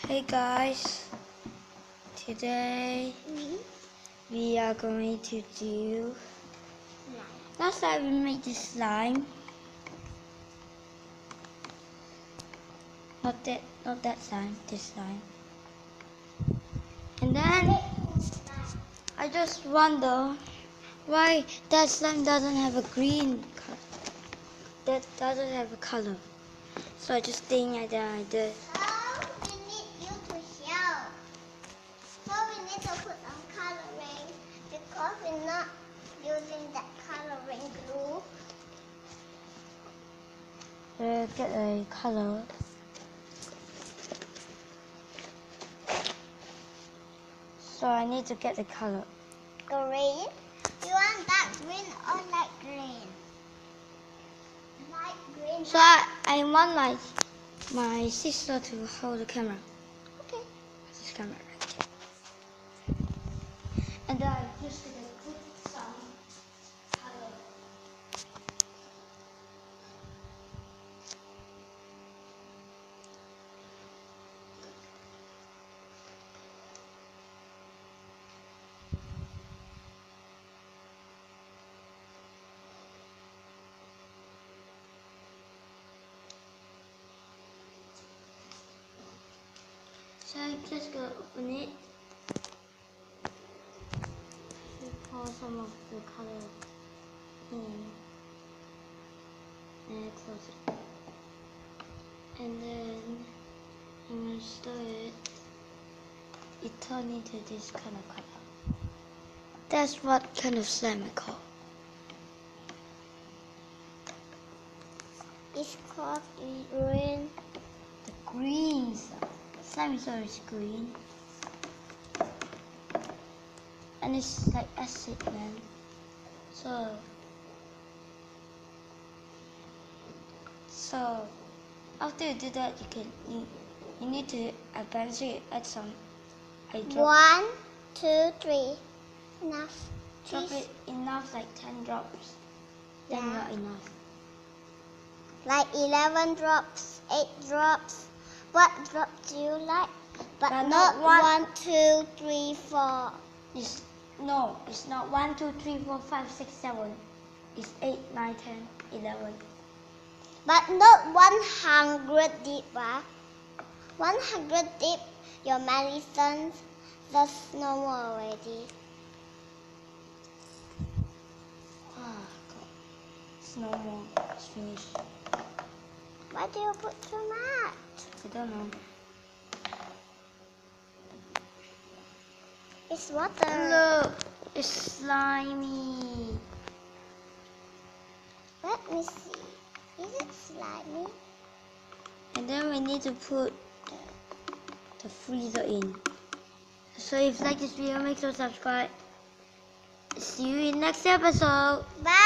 Hey guys, today we are going to do last time we made this slime. Not that slime, this slime. And then I just wonder why that slime doesn't have a green color. That doesn't have a color. So I just think that I did. We need you to show. So we need to put some coloring because we're not using that coloring glue. Get a color. So I need to get the color. Green. You want dark green or light green? Light green. So I want my sister to hold the camera. Okay. This camera right here. And then I'm just gonna put some color. So I'm just gonna open it. Pour some of the color in and close it. And then when you stir it, it turns into this kind of color. That's what kind of slime I call. It's called green. The green slime is always green. And it's like acid, man. So after you do that, you need to eventually add some. I drop 1, 2, 3. Enough. it enough, like 10 drops. Then Yeah. not enough. Like 11 drops, 8 drops. What drop do you like? But But not not one- 1, 2, 3, 4. It's not 1, 2, 3, 4, 5, 6, 7. It's 8, 9, 10, 11. But not 100 deep, 100 deep, your medicine, that's no more already. Ah, God. It's no more. It's finished. Why do you put too much? I don't know. It's water. Look, it's slimy. Let me see. Is it slimy? And then we need to put the freezer in. So if you like this video, make sure to subscribe. See you in next episode. Bye.